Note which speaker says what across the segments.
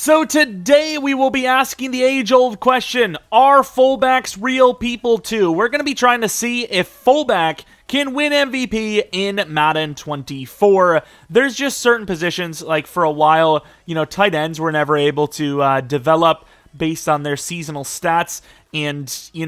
Speaker 1: So today we will be asking the age-old question, are fullbacks real people too? We're going to be trying to see if fullback can win MVP in Madden 24. There's just certain positions, like for a while, tight ends were never able to develop based on their seasonal stats. And, you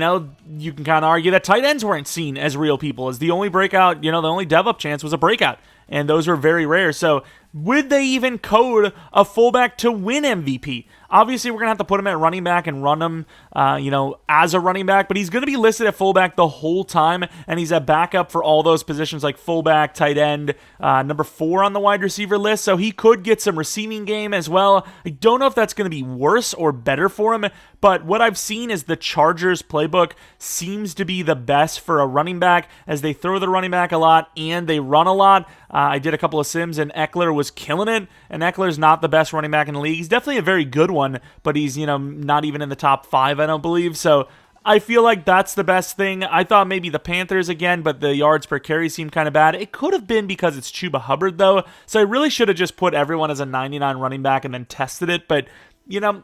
Speaker 1: can kind of argue that tight ends weren't seen as real people, as the only breakout, the only dev-up chance was a breakout. And those were very rare. So would they even code a fullback to win MVP? Obviously, we're going to have to put him at running back and run him, as a running back. But he's going to be listed at fullback the whole time. And he's a backup for all those positions like fullback, tight end, number 4 on the wide receiver list. So he could get some receiving game as well. I don't know if that's going to be worse or better for him. But what I've seen is the Chargers playbook seems to be the best for a running back, as they throw the running back a lot and they run a lot. I did a couple of sims and Eckler was killing it. And Eckler's not the best running back in the league. He's definitely a very good one, but he's, not even in the top 5, I don't believe. So I feel like that's the best thing. I thought maybe the Panthers again, but the yards per carry seemed kind of bad. It could have been because it's Chuba Hubbard, though. So I really should have just put everyone as a 99 running back and then tested it. But,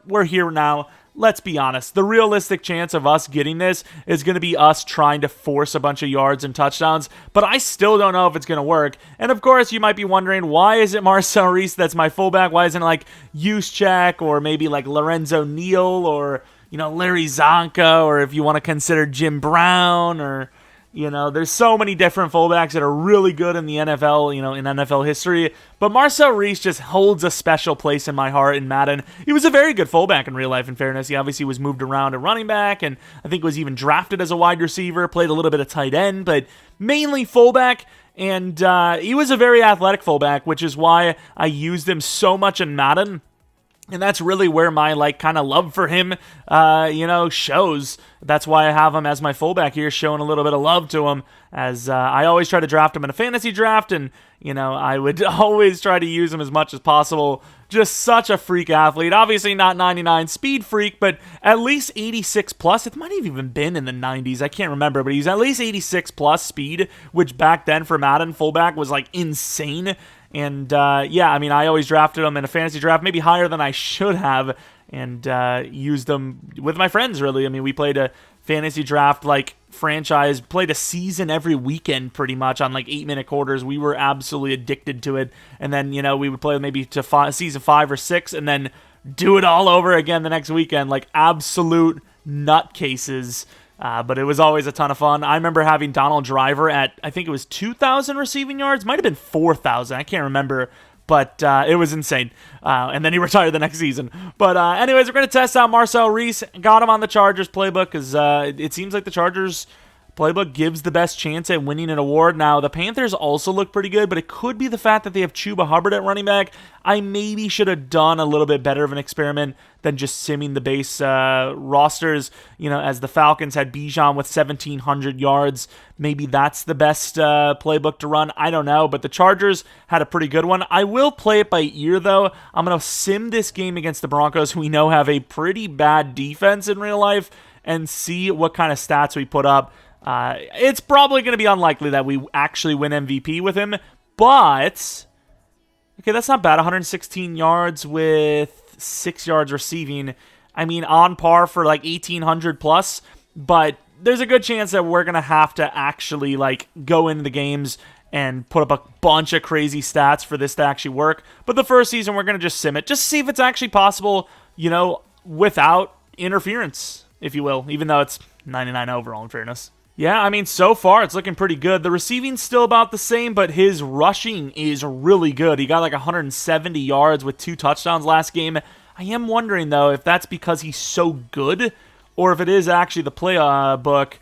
Speaker 1: we're here now. Let's be honest. The realistic chance of us getting this is going to be us trying to force a bunch of yards and touchdowns, but I still don't know if it's going to work. And of course, you might be wondering, why is it Marcel Reese that's my fullback? Why isn't it like Juszczyk or maybe like Lorenzo Neal or, Larry Zonka, or if you want to consider Jim Brown, or, there's so many different fullbacks that are really good in the NFL, in NFL history. But Marcel Reese just holds a special place in my heart in Madden. He was a very good fullback in real life, in fairness. He obviously was moved around to running back, and I think was even drafted as a wide receiver, played a little bit of tight end, but mainly fullback. And he was a very athletic fullback, which is why I used him so much in Madden. And that's really where my, kind of love for him, shows. That's why I have him as my fullback here, showing a little bit of love to him, as I always try to draft him in a fantasy draft, and, I would always try to use him as much as possible. Just such a freak athlete. Obviously not 99 speed freak, but at least 86 plus. It might have even been in the 90s. I can't remember, but he's at least 86 plus speed, which back then for Madden fullback was, insane. And, I always drafted them in a fantasy draft, maybe higher than I should have, and used them with my friends, really. We played a fantasy draft, franchise, played a season every weekend, pretty much, on, 8-minute quarters. We were absolutely addicted to it. And then, we would play maybe to season 5 or 6, and then do it all over again the next weekend, absolute nutcases. But it was always a ton of fun. I remember having Donald Driver at, I think it was 2,000 receiving yards. Might have been 4,000. I can't remember. But it was insane. And then he retired the next season. But anyways, we're going to test out Marcel Reese. Got him on the Chargers playbook because it seems like the Chargers playbook gives the best chance at winning an award. Now, the Panthers also look pretty good, but it could be the fact that they have Chuba Hubbard at running back. I maybe should have done a little bit better of an experiment than just simming the base rosters, as the Falcons had Bijan with 1,700 yards. Maybe that's the best playbook to run. I don't know, but the Chargers had a pretty good one. I will play it by ear, though. I'm going to sim this game against the Broncos, who we know have a pretty bad defense in real life, and see what kind of stats we put up. It's probably going to be unlikely that we actually win MVP with him, but okay, that's not bad. 116 yards with 6 yards receiving. On par for 1,800 plus, but there's a good chance that we're going to have to actually go into the games and put up a bunch of crazy stats for this to actually work. But the first season, we're going to just sim it, just see if it's actually possible, without interference, if you will, even though it's 99 overall in fairness. Yeah, so far it's looking pretty good. The receiving's still about the same, but his rushing is really good. He got 170 yards with 2 touchdowns last game. I am wondering, though, if that's because he's so good, or if it is actually the playbook.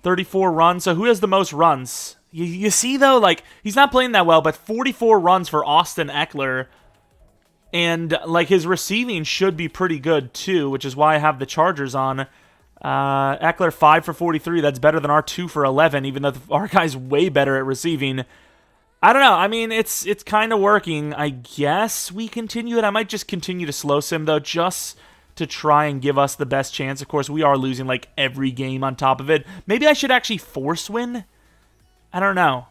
Speaker 1: 34 runs, so who has the most runs? You see, though, he's not playing that well, but 44 runs for Austin Eckler. And, his receiving should be pretty good, too, which is why I have the Chargers on. Eckler 5 for 43. That's better than our 2 for 11, even though our guy's way better at receiving. I don't know. It's kind of working. I guess we continue it. I might just continue to slow sim, though, just to try and give us the best chance. Of course, we are losing every game on top of it. Maybe I should actually force win. I don't know.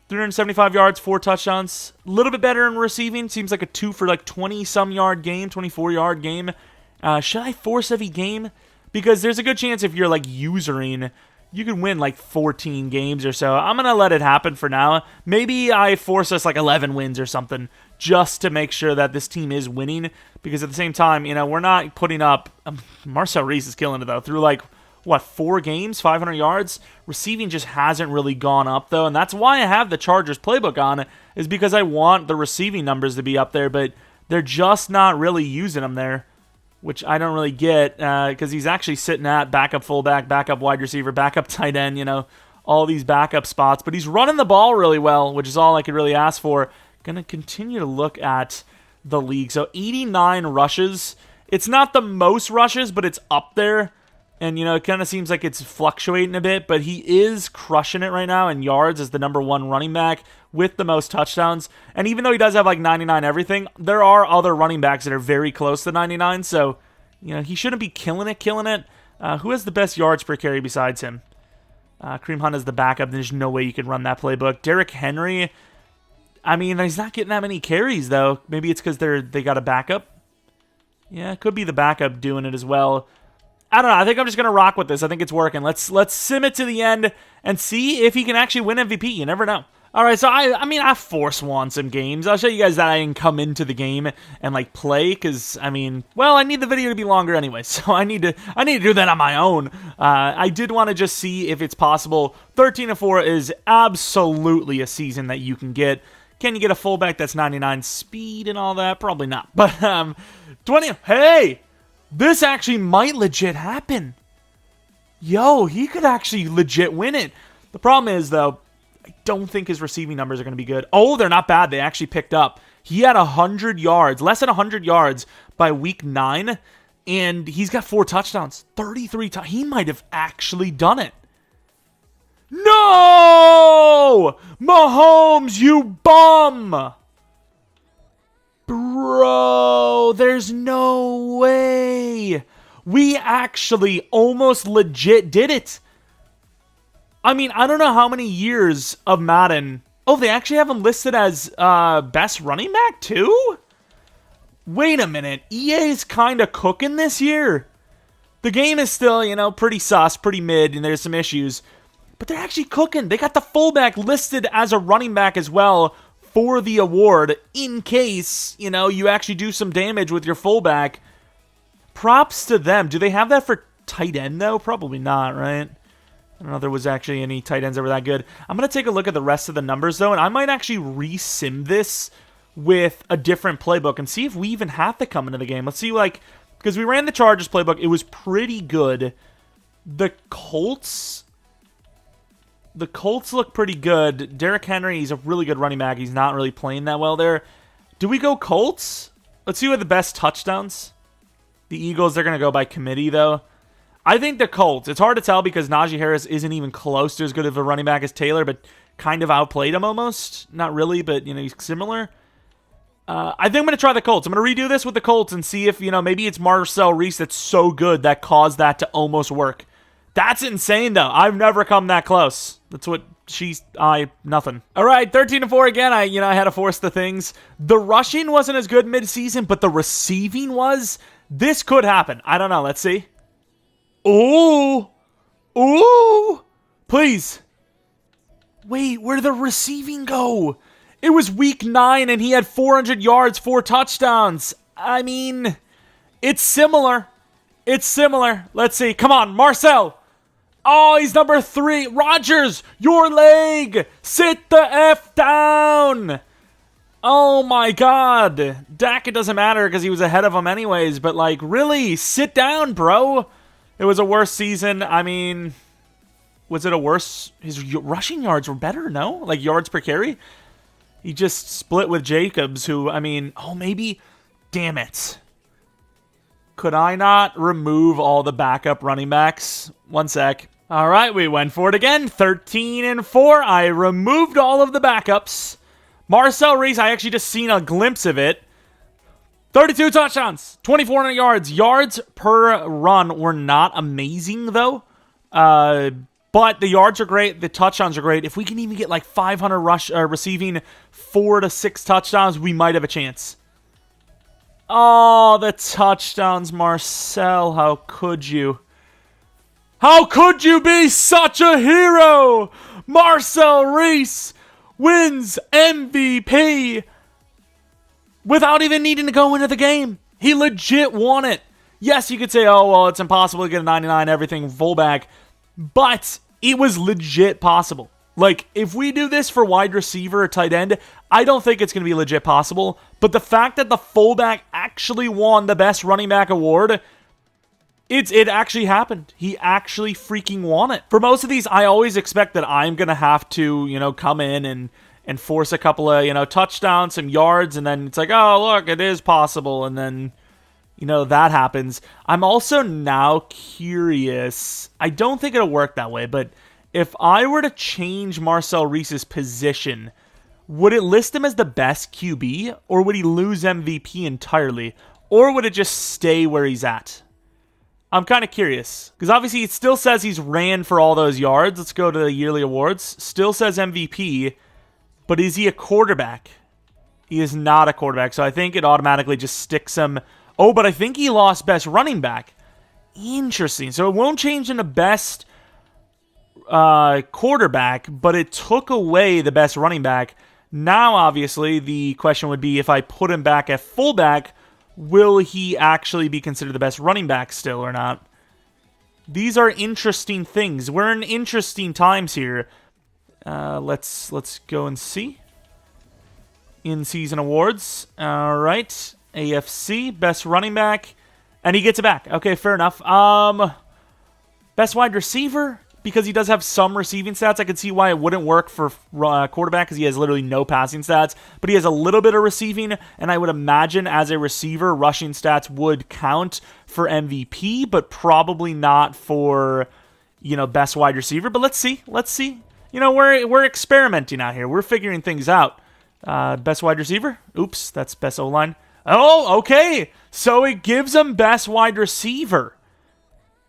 Speaker 1: 375 yards, 4 touchdowns. A little bit better in receiving. Seems like a 2 for like 20-some yard game, 24-yard game. Should I force every game? Because there's a good chance if you're like usering, you could win like 14 games or so. I'm going to let it happen for now. Maybe I force us like 11 wins or something just to make sure that this team is winning. Because at the same time, you know, we're not putting up... Marcel Reese is killing it, though. Through like, what, 4 games, 500 yards? Receiving just hasn't really gone up, though. And that's why I have the Chargers playbook on, is because I want the receiving numbers to be up there. But they're just not really using them there, which I don't really get, because he's actually sitting at backup fullback, backup wide receiver, backup tight end, you know, all these backup spots. But he's running the ball really well, which is all I could really ask for. Going to continue to look at the league. So 89 rushes. It's not the most rushes, but it's up there. And, you know, it kind of seems like it's fluctuating a bit, but he is crushing it right now in yards as the #1 running back with the most touchdowns. And even though he does have like 99 everything, there are other running backs that are very close to 99. So, you know, he shouldn't be killing it. Who has the best yards per carry besides him? Kareem Hunt is the backup. There's no way you can run that playbook. Derrick Henry, I mean, he's not getting that many carries, though. Maybe it's because they got a backup. Yeah, it could be the backup doing it as well. I don't know. I think I'm just going to rock with this. I think it's working. Let's sim it to the end and see if he can actually win MVP. You never know. All right, so I force won some games. I'll show you guys that I can come into the game and like play because I need the video to be longer anyway, so I need to do that on my own. I did want to just see if it's possible. 13-4 is absolutely a season that you can get. Can you get a fullback that's 99 speed and all that? Probably not. But 20. Hey, this actually might legit happen. Yo, he could actually legit win it. The problem is though, I don't think his receiving numbers are going to be good. Oh, they're not bad. They actually picked up. He had 100 yards, less than 100 yards by week 9, and he's got 4 touchdowns, 33 times. He might have actually done it. No! Mahomes, you bum! Bro, there's no way. We actually almost legit did it. I mean, I don't know how many years of Madden. Oh, they actually have him listed as best running back too? Wait a minute. EA's kind of cooking this year. The game is still, you know, pretty sus, pretty mid, and there's some issues. But they're actually cooking. They got the fullback listed as a running back as well for the award in case, you know, you actually do some damage with your fullback. Props to them. Do they have that for tight end, though? Probably not, right? I don't know if there was actually any tight ends that were that good. I'm going to take a look at the rest of the numbers, though, and I might actually re-sim this with a different playbook and see if we even have to come into the game. Let's see, like, because we ran the Chargers playbook. It was pretty good. The Colts look pretty good. Derrick Henry, he's a really good running back. He's not really playing that well there. Do we go Colts? Let's see what the best touchdowns. The Eagles, they're going to go by committee, though. I think the Colts. It's hard to tell because Najee Harris isn't even close to as good of a running back as Taylor, but kind of outplayed him almost. Not really, but, you know, he's similar. I think I'm going to try the Colts. I'm going to redo this with the Colts and see if, you know, maybe it's Marcel Reese that's so good that caused that to almost work. That's insane, though. I've never come that close. That's what nothing. All right, 13-4 again. I had to force the things. The rushing wasn't as good mid-season, but the receiving was. This could happen. I don't know. Let's see. Ooh. Please. Wait, where did the receiving go? It was week 9 and he had 400 yards, 4 touchdowns. I mean, it's similar. Let's see. Come on, Marcel. Oh, he's number 3. Rodgers, your leg. Sit the F down. Oh my God. Dak, it doesn't matter because he was ahead of him anyways, but like, really, sit down, bro. It was a worse season. I mean, was it a worse? His rushing yards were better, no? Like yards per carry? He just split with Jacobs, who, I mean, oh, maybe. Damn it. Could I not remove all the backup running backs? One sec. All right, we went for it again. 13-4. I removed all of the backups. Marcel Reese, I actually just seen a glimpse of it. 32 touchdowns, 2,400 yards. Yards per run were not amazing, though. But the yards are great. The touchdowns are great. If we can even get like 500 receiving, 4 to 6 touchdowns, we might have a chance. Oh, the touchdowns, Marcel. How could you? How could you be such a hero? Marcel Reese wins MVP without even needing to go into the game. He legit won it. Yes, you could say, oh, well, it's impossible to get a 99 everything fullback, but it was legit possible. Like, if we do this for wide receiver or tight end, I don't think it's going to be legit possible, but the fact that the fullback actually won the best running back award, it actually happened. He actually freaking won it. For most of these, I always expect that I'm going to have to, come in and force a couple of, touchdowns, some yards, and then it's like, oh, look, it is possible, and then, that happens. I'm also now curious. I don't think it'll work that way, but if I were to change Marcel Reese's position, would it list him as the best QB, or would he lose MVP entirely, or would it just stay where he's at? I'm kind of curious, because obviously it still says he's ran for all those yards. Let's go to the yearly awards. Still says MVP, but is he a quarterback? He is not a quarterback, so I think it automatically just sticks him. Oh, but I think he lost best running back. Interesting. So it won't change into best quarterback, but it took away the best running back. Now, obviously, the question would be, if I put him back at fullback, will he actually be considered the best running back still or not? These are interesting things. We're in interesting times here. Let's go and see. In-season awards. All right. AFC, best running back. And he gets it back. Okay, fair enough. Best wide receiver, because he does have some receiving stats. I could see why it wouldn't work for quarterback, because he has literally no passing stats. But he has a little bit of receiving, and I would imagine as a receiver, rushing stats would count for MVP, but probably not for, best wide receiver. But let's see. Let's see. We're experimenting out here. We're figuring things out. Best wide receiver. Oops, that's best O-line. Oh, okay. So it gives him best wide receiver.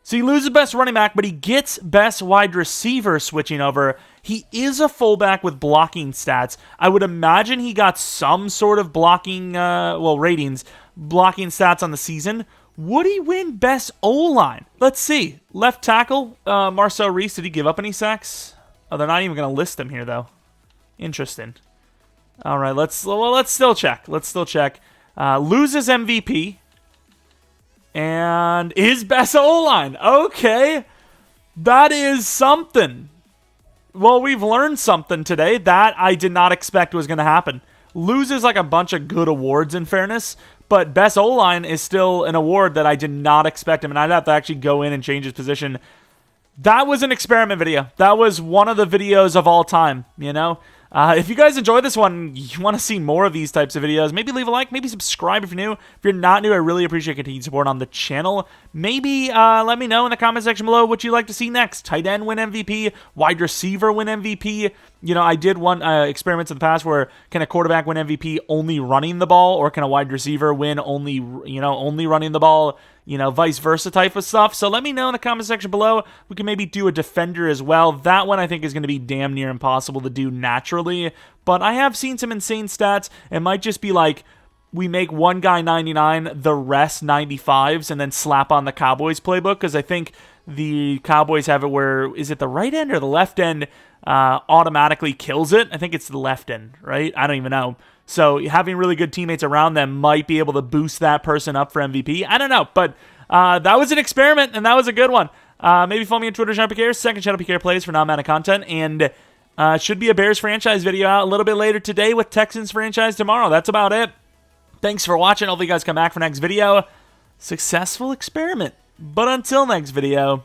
Speaker 1: So he loses best running back, but he gets best wide receiver switching over. He is a fullback with blocking stats. I would imagine he got some sort of blocking, ratings, blocking stats on the season. Would he win best O-line? Let's see. Left tackle, Marcel Reese, did he give up any sacks? Oh, they're not even going to list them here, though. Interesting. All right, let's still check. Loses MVP. And his best O-line. Okay. That is something. Well, we've learned something today that I did not expect was going to happen. Loses like a bunch of good awards, in fairness. But best O-line is still an award that I did not expect him. And I'd have to actually go in and change his position. That was an experiment video. That was one of the videos of all time, If you guys enjoyed this one, you want to see more of these types of videos, maybe leave a like, maybe subscribe if you're new. If you're not new, I really appreciate continued support on the channel. Maybe let me know in the comment section below what you'd like to see next. Tight end win MVP, wide receiver win MVP. I did one experiments in the past where can a quarterback win MVP only running the ball, or can a wide receiver win only running the ball? Vice versa type of stuff. So let me know in the comment section below. We can maybe do a defender as well. That one I think is going to be damn near impossible to do naturally. But I have seen some insane stats. It might just be like we make one guy 99, the rest 95s, and then slap on the Cowboys playbook. Because I think the Cowboys have it where, is it the right end or the left end automatically kills it? I think it's the left end, right? I don't even know. So having really good teammates around them might be able to boost that person up for MVP. I don't know, but that was an experiment, and that was a good one. Maybe follow me on Twitter, Jeromepkr, second channel PKR Plays for non-Madden content, and should be a Bears franchise video out a little bit later today with Texans franchise tomorrow. That's about it. Thanks for watching. Hopefully you guys come back for next video. Successful experiment. But until next video,